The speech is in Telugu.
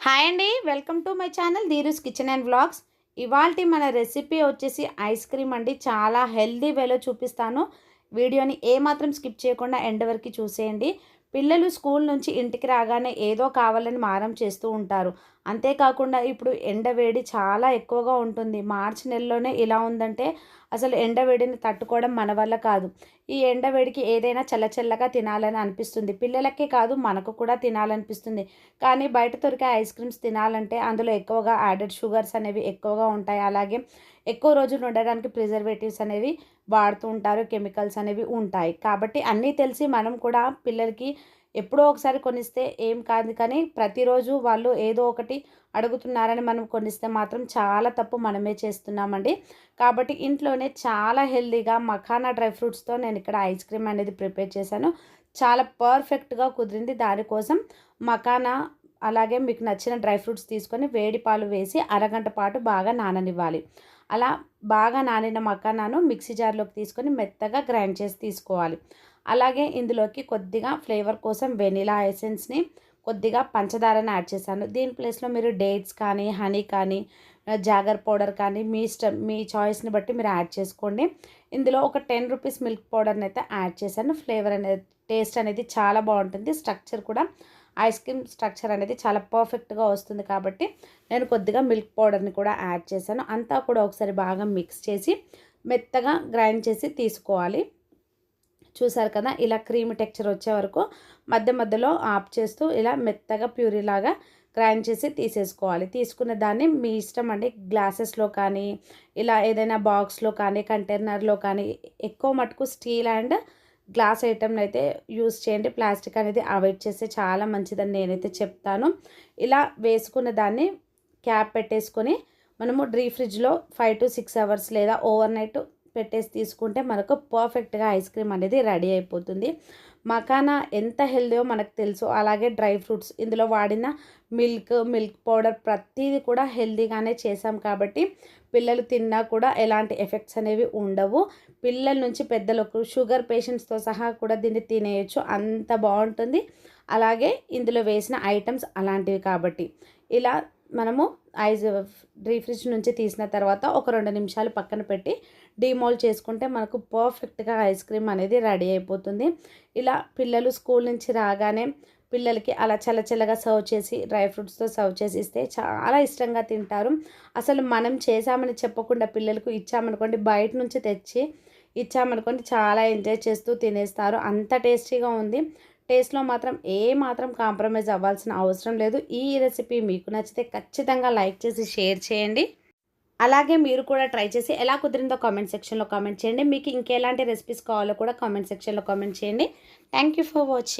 హాయ్ అండి, welcome to my channel Dheeru's kitchen and vlogs. ఇవాల్టి మన రెసిపీ వచ్చేసి ఐస్ క్రీమ్ అండి. చాలా హెల్దీ వేలో చూపిస్తాను. వీడియోని ఏమాత్రం స్కిప్ చేయకుండా ఎండ్ వరకు చూసేయండి. పిల్లలు స్కూల్ నుంచి ఇంటికి రాగానే ఏదో కావాలని మారం చేస్తూ ఉంటారు. అంతేకాకుండా ఇప్పుడు ఎండవేడి చాలా ఎక్కువగా ఉంటుంది. మార్చి నెలలోనే ఇలా ఉందంటే అసలు ఎండవేడిని తట్టుకోవడం మన వల్ల కాదు. ఈ ఎండవేడికి ఏదైనా చల్లచల్లగా తినాలని అనిపిస్తుంది. పిల్లలకే కాదు, మనకు కూడా తినాలనిపిస్తుంది. కానీ బయట దొరికే ఐస్ క్రీమ్స్ తినాలంటే అందులో ఎక్కువగా యాడెడ్ షుగర్స్ అనేవి ఎక్కువగా ఉంటాయి. అలాగే ఎక్కువ రోజులు ఉండడానికి ప్రిజర్వేటివ్స్ అనేవి వాడుతూ ఉంటారు, కెమికల్స్ అనేవి ఉంటాయి. కాబట్టి అన్నీ తెలిసి మనం కూడా పిల్లలకి ఎప్పుడో ఒకసారి కొనిస్తే ఏం కాదు, కానీ ప్రతిరోజు వాళ్ళు ఏదో ఒకటి అడుగుతున్నారని మనం కొనిస్తే మాత్రం చాలా తప్పు మనమే చేస్తున్నామండి. కాబట్టి ఇంట్లోనే చాలా హెల్తీగా మఖానా డ్రై ఫ్రూట్స్తో నేను ఇక్కడ ఐస్ క్రీమ్ అనేది ప్రిపేర్ చేశాను. చాలా పర్ఫెక్ట్గా కుదిరింది. దానికోసం మఖానా అలాగే మీకు నచ్చిన డ్రై ఫ్రూట్స్ తీసుకొని వేడి పాలు వేసి అరగంట పాటు బాగా నాననివ్వాలి. అలా బాగా నానిన మఖానాను మిక్సీ జార్లోకి తీసుకొని మెత్తగా గ్రైండ్ చేసి తీసుకోవాలి. అలాగే ఇందులోకి కొద్దిగా ఫ్లేవర్ కోసం వెనిలా ఎసెన్స్ని, కొద్దిగా పంచదారని యాడ్ చేశాను. దీని ప్లేస్లో మీరు డేట్స్ కానీ, హనీ కానీ, జాగర్ పౌడర్ కానీ మీ ఇష్టం, మీ చాయిస్ని బట్టి మీరు యాడ్ చేసుకోండి. ఇందులో ఒక 10 రూపీస్ మిల్క్ పౌడర్ని అయితే యాడ్ చేశాను. ఫ్లేవర్ అనేది, టేస్ట్ అనేది చాలా బాగుంటుంది. స్ట్రక్చర్ కూడా, ఐస్ క్రీమ్ స్ట్రక్చర్ అనేది చాలా పర్ఫెక్ట్గా వస్తుంది. కాబట్టి నేను కొద్దిగా మిల్క్ పౌడర్ని కూడా యాడ్ చేశాను. అంతా కూడా ఒకసారి బాగా మిక్స్ చేసి మెత్తగా గ్రైండ్ చేసి తీసుకోవాలి. చూసారు కదా, ఇలా క్రీమ్ టెక్చర్ వచ్చే వరకు మధ్య మధ్యలో ఆఫ్ చేస్తూ ఇలా మెత్తగా ప్యూరీలాగా గ్రైండ్ చేసి తీసేసుకోవాలి. తీసుకున్న దాన్ని మీ ఇష్టం అండి. గ్లాసెస్లో కానీ, ఇలా ఏదైనా బాక్స్లో కానీ, కంటైనర్లో కానీ, ఎక్కువ మటుకు స్టీల్ అండ్ గ్లాస్ ఐటమ్ని అయితే యూస్ చేయండి. ప్లాస్టిక్ అనేది అవాయిడ్ చేస్తే చాలా మంచిదని నేనైతే చెప్తాను. ఇలా వేసుకున్న దాన్ని క్యాప్ పెట్టేసుకొని మనము ఫ్రిడ్జ్లో 5 to 6 అవర్స్ లేదా ఓవర్ నైట్ పెట్టేసి తీసుకుంటే మనకు పర్ఫెక్ట్గా ఐస్ క్రీమ్ అనేది రెడీ అయిపోతుంది. మఖానా ఎంత హెల్దీయో మనకు తెలుసు. అలాగే డ్రై ఫ్రూట్స్, ఇందులో వాడిన మిల్క్ పౌడర్ ప్రతిదీ కూడా హెల్దీగానే చేసాం. కాబట్టి పిల్లలు తిన్నా కూడా ఎలాంటి ఎఫెక్ట్స్ అనేవి ఉండవు. పిల్లల నుంచి పెద్దలకు, షుగర్ పేషెంట్స్తో సహా కూడా దీన్ని తినేయచ్చు, అంత బాగుంటుంది. అలాగే ఇందులో వేసిన ఐటమ్స్ అలాంటివి. కాబట్టి ఇలా మనము ఫ్రిడ్జ్ నుంచి తీసిన తర్వాత ఒక 2 నిమిషాలు పక్కన పెట్టి డీమోల్డ్ చేసుకుంటే మనకు పర్ఫెక్ట్గా ఐస్ క్రీమ్ అనేది రెడీ అయిపోతుంది. ఇలా పిల్లలు స్కూల్ నుంచి రాగానే పిల్లలకి అలా చల్లచల్లగా సర్వ్ చేసి, డ్రై ఫ్రూట్స్తో సర్వ్ చేసి ఇస్తే చాలా ఇష్టంగా తింటారు. అసలు మనం చేసామని చెప్పకుండా పిల్లలకు ఇచ్చామనుకోండి, బయట నుంచి తెచ్చి ఇచ్చామనుకోండి, చాలా ఎంజాయ్ చేస్తూ తినేస్తారు. అంత టేస్టీగా ఉంది. టేస్ట్లో మాత్రం మాత్రం కాంప్రమైజ్ అవ్వాల్సిన అవసరం లేదు. ఈ రెసిపీ మీకు నచ్చితే ఖచ్చితంగా లైక్ చేసి షేర్ చేయండి. అలాగే మీరు కూడా ట్రై చేసి ఎలా కుదిరిందో కామెంట్ సెక్షన్లో కామెంట్ చేయండి. మీకు ఇంకెలాంటి రెసిపీస్ కావాలో కూడా కామెంట్ సెక్షన్లో కామెంట్ చేయండి. Thank you for watching.